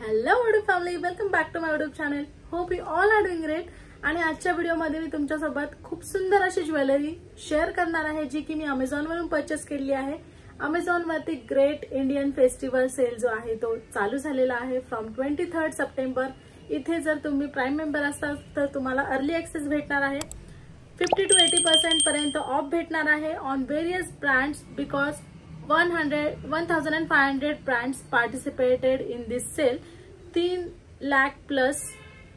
Hello YouTube family, welcome back to my YouTube channel. Hope you all are doing great. आणि आजच्या व्हिडिओमध्ये मी तुमच्यासोबत खूप सुंदर अशी ज्वेलरी शेअर करणार आहे, जी की मी अमेझॉनवरून परचेस केली आहे. अमेझॉनवरती ग्रेट इंडियन फेस्टिवल सेल जो आहे तो चालू झालेला आहे फ्रॉम 23 सप्टेंबर. इथे जर तुम्ही प्राईम मेंबर असाल तर तुम्हाला अर्ली ॲक्सेस भेटणार आहे. 50 to 80% पर्यंत ऑफ भेटणार आहे on various brands because 1,500 brands participated in this sale. 3 lakh plus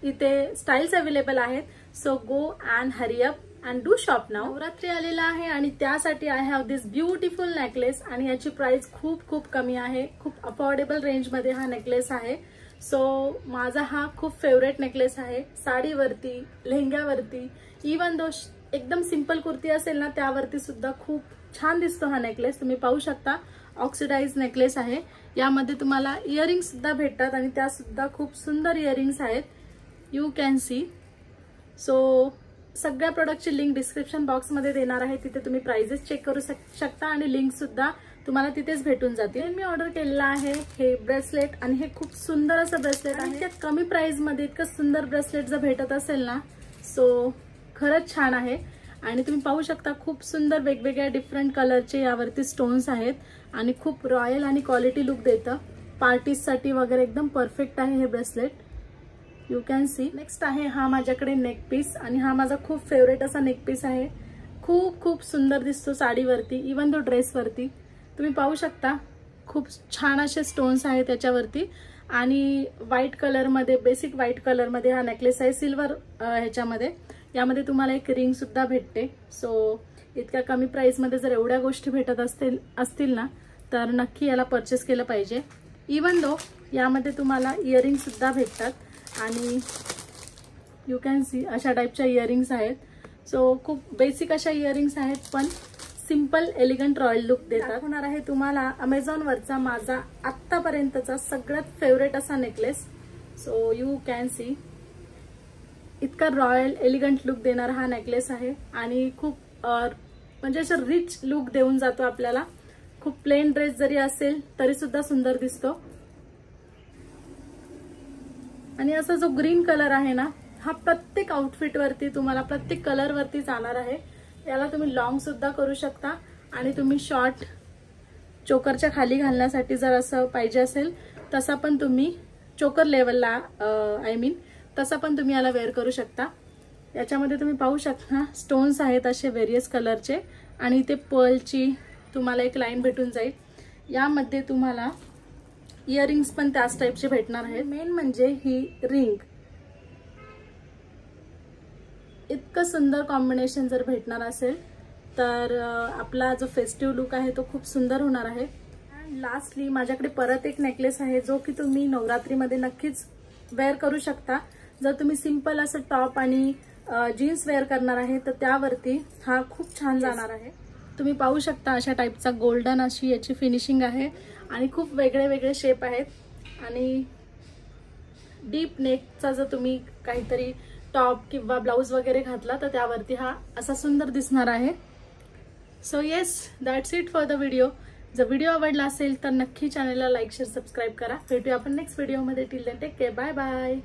इथे स्टाईल्स अवेलेबल आहेत. So go and hurry up and do shop now. Navratri आलेला आहे आणि त्यासाठी I have this beautiful necklace आणि याची प्राइस खूप कमी आहे. खूप अफोर्डेबल रेंजमध्ये हा नेकलेस आहे. सो माझा हा खूप फेवरेट नेकलेस आहे. साडीवरती, लेहंग्यावरती, इवन दो एकदम सिंपल कुर्ती असेल ना त्यावरती सुद्धा खूप छान दिसतो हा नेकलेस. तुम्ही पाहू शकता ऑक्सिडाइज नेकलेस आहे. यामध्ये तुम्हाला इयरिंग सुद्धा भेटतात आणि त्या सुद्धा खूप सुंदर इयरिंग्स आहेत. You can see. सो सगळ्या प्रोडक्टची लिंक डिस्क्रिप्शन बॉक्समध्ये देणार आहे. तिथे तुम्ही प्राइजेस चेक करू शकता आणि लिंक सुद्धा तुम्हाला तिथेच भेटून जातील. मी ऑर्डर केलेला आहे हे ब्रेसलेट आणि हे खूप सुंदर असं ब्रेसलेट आहे. त्या कमी प्राइस मध्ये इतकं सुंदर ब्रेसलेट जर भेटत असेल ना सो खरंच छान आहे. आणि तुम्ही पाहू शकता खूप सुंदर वेगवेगळ्या डिफरंट कलरचे यावरती स्टोन्स आहेत आणि खूप रॉयल आणि क्वालिटी लुक देतं. पार्टीजसाठी वगैरे एकदम परफेक्ट आहे हे bracelet. You can see. Next आहे हा माझ्याकडे नेक पीस आणि हा माझा खूप फेवरेट असा नेक पीस आहे. खूप सुंदर दिसतो साडीवरती, इवन तो ड्रेसवरती. तुम्ही पाहू शकता खूप छान असे स्टोन्स आहेत त्याच्यावरती आणि व्हाईट कलरमध्ये, बेसिक व्हाईट कलरमध्ये हा नेकलेस आहे. सिल्वर ह्याच्यामध्ये यामध्ये तुम्हाला एक रिंग सुद्धा भेटते. सो इतक्या कमी प्राइसमध्ये जर एवढ्या गोष्टी भेटत असतील ना तर नक्की याला परचेस केलं पाहिजे. इवन दो यामध्ये तुम्हाला इयरिंग सुद्धा भेटतात आणि यू कॅन सी अशा टाईपच्या इयरिंग्स आहेत. सो खूप बेसिक अशा इयरिंग्स आहेत पण सिंपल एलिगंट रॉयल लुक देतात. होणार आहे तुम्हाला अमेझॉनवरचा माझा आत्तापर्यंतचा सगळ्यात फेवरेट असा necklace. So you can see. इतका रॉयल एलिगंट लुक देणारा हा नेकलेस आहे आणि खूप म्हणजे असं रिच लुक देऊन जातो आपल्याला. खूप प्लेन ड्रेस जरी असेल तरी सुद्धा सुंदर दिसतो. आणि असा जो ग्रीन कलर आहे ना हा प्रत्येक आउटफिट वरती तुम्हाला प्रत्येक कलर वरती जाणार आहे. याला तुम्ही लॉंग सुद्धा करू शकता आणि तुम्ही शॉर्ट चोकरच्या खाली घालण्यासाठी जर असं पाहिजे असेल तसा पण तुम्ही चोकर लेवलला तसा पण तुम्ही याला वेअर करू शकता. याच्यामध्ये तुम्ही पाहू शकता स्टोन्स आहेत असे व्हेरियस कलरचे आणि इथे पर्लची तुम्हाला एक लाईन भेटून जाईल. यामध्ये तुम्हाला इयरिंग्स पण त्याच टाईपचे भेटणार आहेत. मेन म्हणजे ही रिंग. इतकं सुंदर कॉम्बिनेशन जर भेटणार असेल तर आपला जो फेस्टिव्ह लुक आहे तो खूप सुंदर होणार आहे. लास्टली माझ्याकडे परत एक नेकलेस आहे जो की तुम्ही नवरात्रीमध्ये नक्कीच वेअर करू शकता. जर तुम्ही सिंपल असं टॉप आणि जीन्स वेअर करणार आहे तर त्यावरती हा खूप छान जाणार आहे. तुम्ही पाहू शकता अशा टाईपचा गोल्डन अशी याची फिनिशिंग आहे आणि खूप वेगळे शेप आहेत आणि डीप नेकचा जर तुम्ही काहीतरी टॉप किंवा ब्लाउज वगैरे घातला तर त्यावरती हा असा सुंदर दिसणार आहे. So yes, that's it for the video. जर व्हिडिओ आवडला असेल तर नक्की चॅनलला लाईक, शेअर, सबस्क्राईब करा. भेटूया आपण नेक्स्ट व्हिडिओमध्ये. Till then take care. Bye bye.